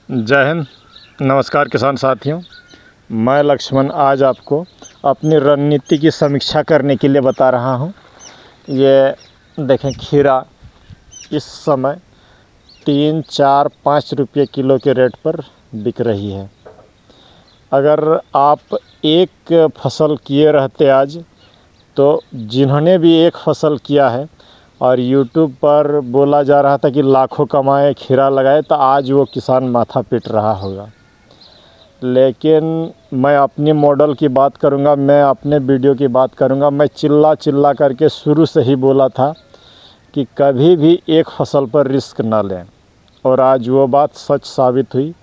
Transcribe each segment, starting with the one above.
जय हिंद। नमस्कार किसान साथियों, मैं लक्ष्मण आज आपको अपनी रणनीति की समीक्षा करने के लिए बता रहा हूं। ये देखें, खीरा इस समय 3, 4, 5 रुपये किलो के रेट पर बिक रही है। अगर आप एक फसल किए रहते आज, तो जिन्होंने भी एक फसल किया है और YouTube पर बोला जा रहा था कि लाखों कमाए, खीरा लगाए, तो आज वो किसान माथा पीट रहा होगा। लेकिन मैं अपनी मॉडल की बात करूंगा, मैं अपने वीडियो की बात करूंगा। मैं चिल्ला चिल्ला करके शुरू से ही बोला था कि कभी भी एक फसल पर रिस्क ना लें, और आज वो बात सच साबित हुई।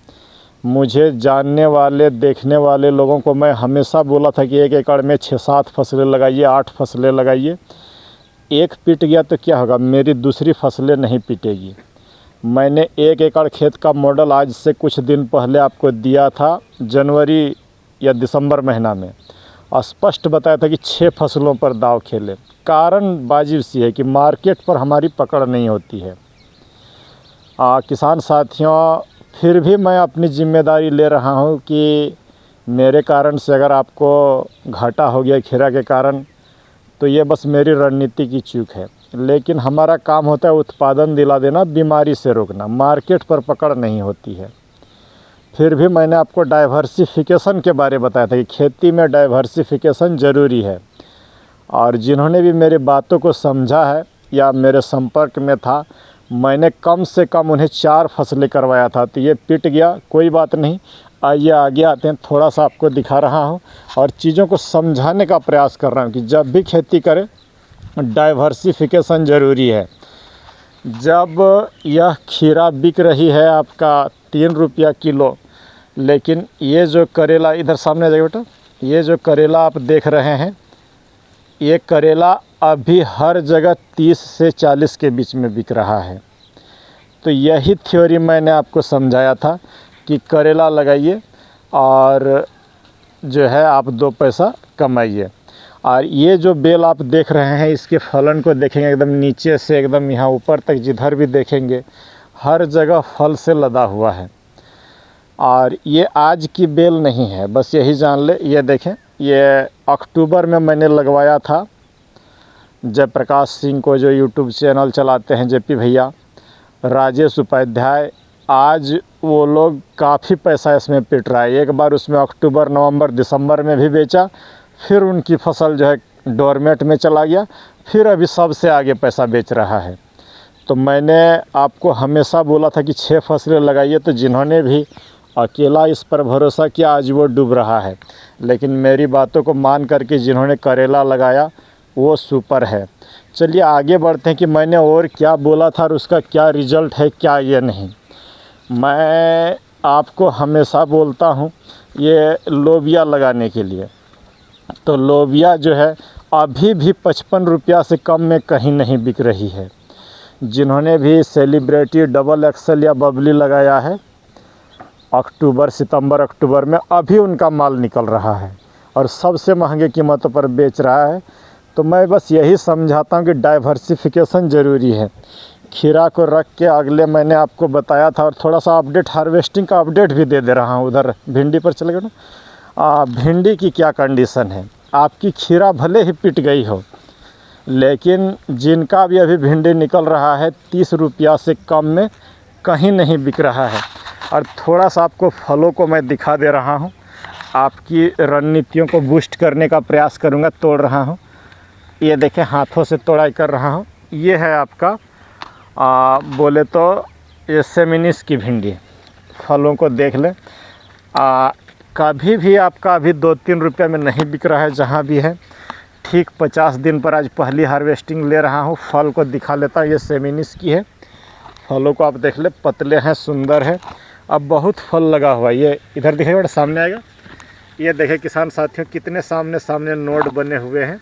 मुझे जानने वाले, देखने वाले लोगों को मैं हमेशा बोला था कि 1 एकड़ में 6-7 फसलें लगाइए, 8 फसलें लगाइए। एक पिट गया तो क्या होगा, मेरी दूसरी फसलें नहीं पिटेगी। मैंने 1 एकड़ खेत का मॉडल आज से कुछ दिन पहले आपको दिया था, जनवरी या दिसंबर महीना में स्पष्ट बताया था कि 6 फसलों पर दाव खेलें। कारण वाजिब सी है कि मार्केट पर हमारी पकड़ नहीं होती है। किसान साथियों, फिर भी मैं अपनी जिम्मेदारी ले रहा हूं कि मेरे कारण से अगर आपको घाटा हो गया खीरा के कारण, तो ये बस मेरी रणनीति की चूक है। लेकिन हमारा काम होता है उत्पादन दिला देना, बीमारी से रोकना। मार्केट पर पकड़ नहीं होती है। फिर भी मैंने आपको डाइवर्सिफिकेशन के बारे में बताया था कि खेती में डाइवर्सिफिकेशन ज़रूरी है। और जिन्होंने भी मेरी बातों को समझा है या मेरे संपर्क में था, मैंने कम से कम उन्हें 4 फसलें करवाया था। तो ये पिट गया, कोई बात नहीं। आइए आगे आते हैं। थोड़ा सा आपको दिखा रहा हूं और चीज़ों को समझाने का प्रयास कर रहा हूं कि जब भी खेती करें डाइवर्सिफिकेशन ज़रूरी है। जब यह खीरा बिक रही है आपका 3 रुपया किलो, लेकिन ये जो करेला, इधर सामने आ जाइए बेटा, ये जो करेला आप देख रहे हैं, ये करेला अभी हर जगह 30 से 40 के बीच में बिक रहा है। तो यही थ्योरी मैंने आपको समझाया था कि करेला लगाइए और जो है आप 2 पैसा कमाइए। और ये जो बेल आप देख रहे हैं, इसके फलन को देखेंगे एकदम नीचे से एकदम यहाँ ऊपर तक, जिधर भी देखेंगे हर जगह फल से लदा हुआ है। और ये आज की बेल नहीं है, बस यही जान ले। ये देखें, ये अक्टूबर में मैंने लगवाया था। जयप्रकाश सिंह को, जो यूट्यूब चैनल चलाते हैं, जेपी भैया, राजेश उपाध्याय, आज वो लोग काफ़ी पैसा इसमें पिट रहा है। एक बार उसमें अक्टूबर, नवंबर, दिसंबर में भी बेचा, फिर उनकी फसल जो है डोरमेट में चला गया, फिर अभी सबसे आगे पैसा बेच रहा है। तो मैंने आपको हमेशा बोला था कि 6 फसलें लगाइए। तो जिन्होंने भी अकेला इस पर भरोसा किया, आज वो डूब रहा है। लेकिन मेरी बातों को मान करके जिन्होंने करेला लगाया, वो सुपर है। चलिए आगे बढ़ते हैं कि मैंने और क्या बोला था और उसका क्या रिज़ल्ट है, क्या ये नहीं। मैं आपको हमेशा बोलता हूँ ये लोबिया लगाने के लिए। तो लोबिया जो है अभी भी 55 रुपया से कम में कहीं नहीं बिक रही है। जिन्होंने भी सेलिब्रिटी, डबल एक्सल या बबली लगाया है, अक्टूबर, सितंबर, अक्टूबर में अभी उनका माल निकल रहा है और सबसे महंगे कीमतों पर बेच रहा है। तो मैं बस यही समझाता हूँ कि डाइवर्सिफिकेशन ज़रूरी है। खीरा को रख के अगले मैंने आपको बताया था, और थोड़ा सा अपडेट, हार्वेस्टिंग का अपडेट भी दे रहा हूँ। उधर भिंडी पर चले गए ना, भिंडी की क्या कंडीशन है। आपकी खीरा भले ही पिट गई हो, लेकिन जिनका भी अभी भिंडी निकल रहा है 30 रुपया से कम में कहीं नहीं बिक रहा है। और थोड़ा सा आपको फलों को मैं दिखा दे रहा हूँ, आपकी रणनीतियों को बूस्ट करने का प्रयास करूँगा। तोड़ रहा हूँ, ये देखें, हाथों से तोड़ाई कर रहा हूँ। ये है आपका बोले तो ये सेमिनिस की भिंडी। फलों को देख लें, कभी भी आपका अभी 2-3 रुपये में नहीं बिक रहा है। जहाँ भी है ठीक 50 दिन पर आज पहली हार्वेस्टिंग ले रहा हूँ। फल को दिखा लेता हूँ, ये सेमिनिस की है। फलों को आप देख ले, पतले हैं, सुंदर है। अब बहुत फल लगा हुआ है। ये इधर दिखेगा, बड़ा सामने आएगा। ये देखें किसान साथियों, कितने सामने सामने नोड बने हुए हैं।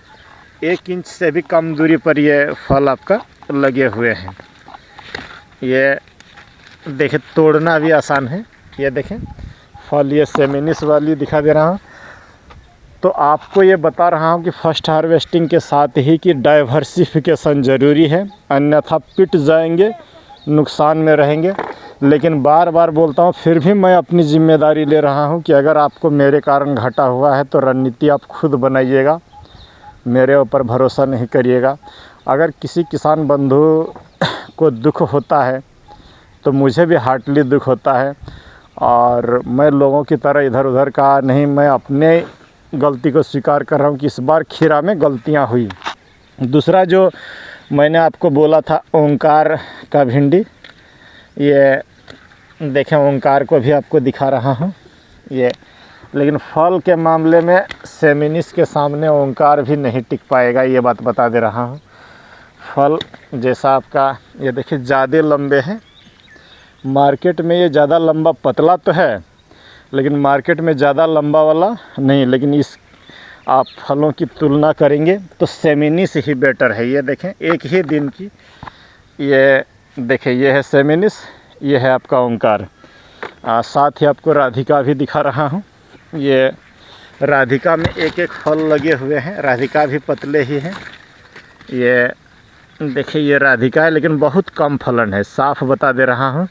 1 इंच से भी कम दूरी पर ये फल आपका लगे हुए हैं। ये देखें, तोड़ना भी आसान है। ये देखें फल, ये सेमिनिस वाली दिखा दे रहा हूँ। तो आपको ये बता रहा हूँ कि फर्स्ट हार्वेस्टिंग के साथ ही कि डाइवर्सिफिकेशन ज़रूरी है, अन्यथा पिट जाएंगे, नुकसान में रहेंगे। लेकिन बार बार बोलता हूँ, फिर भी मैं अपनी ज़िम्मेदारी ले रहा हूँ कि अगर आपको मेरे कारण घाटा हुआ है तो रणनीति आप खुद बनाइएगा, मेरे ऊपर भरोसा नहीं करिएगा। अगर किसी किसान बंधु को दुख होता है तो मुझे भी हार्टली दुख होता है, और मैं लोगों की तरह इधर उधर का नहीं, मैं अपने गलती को स्वीकार कर रहा हूँ कि इस बार खीरा में गलतियाँ हुई। दूसरा जो मैंने आपको बोला था ओंकार का भिंडी, ये देखें ओंकार को भी आपको दिखा रहा हूँ ये, लेकिन फल के मामले में सेमिनिस के सामने ओंकार भी नहीं टिक पाएगा, ये बात बता दे रहा हूँ। फल जैसा आपका ये देखिए ज़्यादा लंबे हैं, मार्केट में ये ज़्यादा लंबा पतला तो है लेकिन मार्केट में ज़्यादा लंबा वाला नहीं, लेकिन इस आप फलों की तुलना करेंगे तो सेमिनिस ही बेटर है। ये देखें एक ही दिन की, ये देखें ये है सेमिनिस, ये है आपका ओंकार। साथ ही आपको राधिका भी दिखा रहा हूँ। ये राधिका में एक एक फल लगे हुए हैं, राधिका भी पतले ही हैं। ये देखिए ये राधिका है लेकिन बहुत कम फलन है, साफ बता दे रहा हूँ।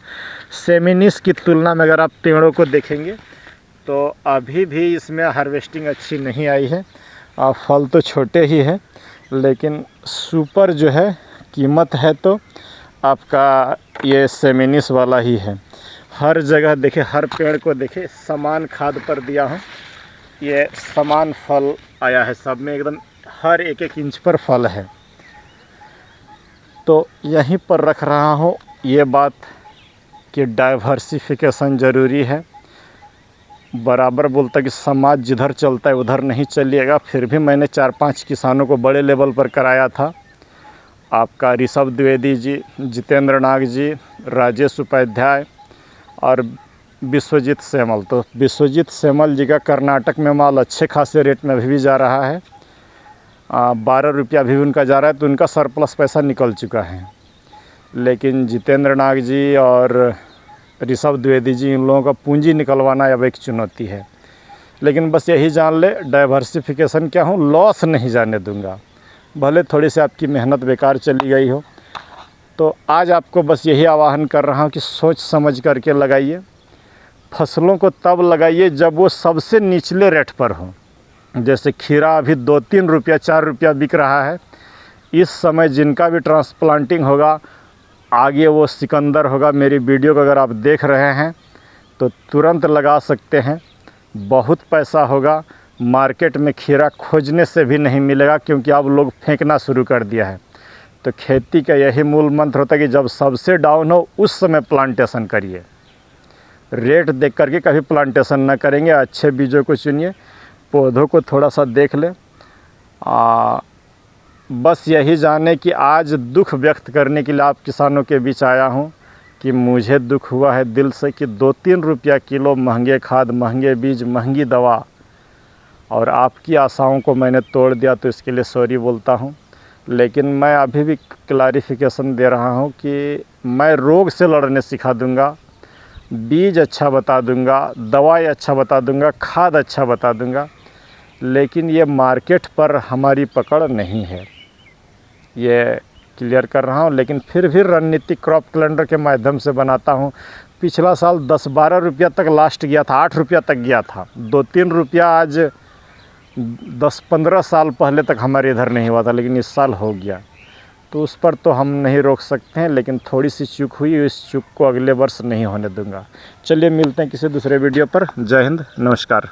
सेमिनिस की तुलना में अगर आप पेड़ों को देखेंगे तो अभी भी इसमें हार्वेस्टिंग अच्छी नहीं आई है, और फल तो छोटे ही हैं, लेकिन सुपर जो है कीमत है तो आपका ये सेमिनिस वाला ही है। हर जगह देखे, हर पेड़ को देखे समान खाद पर दिया हूँ, ये समान फल आया है, सब में एकदम हर एक एक इंच पर फल है। तो यहीं पर रख रहा हूँ ये बात कि डाइवर्सिफिकेशन ज़रूरी है। बराबर बोलता कि समाज जिधर चलता है उधर नहीं चलिएगा, फिर भी मैंने 4-5 किसानों को बड़े लेवल पर कराया था। आपका ऋषभ द्विवेदी जी, जितेंद्र नाग जी, राजेश उपाध्याय और विश्वजीत सेमल। तो विश्वजीत सेमल जी का कर्नाटक में माल अच्छे खासे रेट में अभी भी जा रहा है, 12 रुपया भी उनका जा रहा है, तो उनका सरप्लस पैसा निकल चुका है। लेकिन जितेंद्र नाग जी और ऋषभ द्विवेदी जी, इन लोगों का पूंजी निकलवाना अब एक चुनौती है। लेकिन बस यही जान ले, डाइवर्सिफिकेशन क्या हूँ, लॉस नहीं जाने दूंगा, भले थोड़ी सी आपकी मेहनत बेकार चली गई हो। तो आज आपको बस यही आह्वान कर रहा हूँ कि सोच समझ करके लगाइए, फसलों को तब लगाइए जब वो सबसे निचले रेट पर हो। जैसे खीरा अभी 2-3 रुपया 4 रुपया बिक रहा है, इस समय जिनका भी ट्रांसप्लांटिंग होगा, आगे वो सिकंदर होगा। मेरी वीडियो को अगर आप देख रहे हैं तो तुरंत लगा सकते हैं, बहुत पैसा होगा। मार्केट में खीरा खोजने से भी नहीं मिलेगा, क्योंकि अब लोग फेंकना शुरू कर दिया है। तो खेती का यही मूल मंत्र होता है कि जब सबसे डाउन हो उस समय प्लांटेशन करिए, रेट देख करके कभी प्लांटेशन ना करेंगे। अच्छे बीजों को चुनिए, पौधों को थोड़ा सा देख लें। बस यही जाने कि आज दुख व्यक्त करने के लिए आप किसानों के बीच आया हूँ कि मुझे दुख हुआ है दिल से कि 2-3 रुपया किलो महंगे खाद, महंगे बीज, महंगी दवा, और आपकी आशाओं को मैंने तोड़ दिया, तो इसके लिए सॉरी बोलता हूँ। लेकिन मैं अभी भी क्लैरिफिकेशन दे रहा हूँ कि मैं रोग से लड़ने सिखा दूँगा, बीज अच्छा बता दूँगा, दवाई अच्छा बता दूँगा, खाद अच्छा बता दूँगा, लेकिन ये मार्केट पर हमारी पकड़ नहीं है, ये क्लियर कर रहा हूँ। लेकिन फिर भी रणनीतिक क्रॉप कैलेंडर के माध्यम से बनाता हूँ। पिछला साल 10-12 रुपया तक लास्ट गया था, 8 रुपया तक गया था, 2-3 रुपया आज 10-15 साल पहले तक हमारे इधर नहीं हुआ था, लेकिन इस साल हो गया। तो उस पर तो हम नहीं रोक सकते हैं, लेकिन थोड़ी सी चूक हुई, इस चूक को अगले वर्ष नहीं होने दूंगा। चलिए मिलते हैं किसी दूसरे वीडियो पर। जय हिंद, नमस्कार।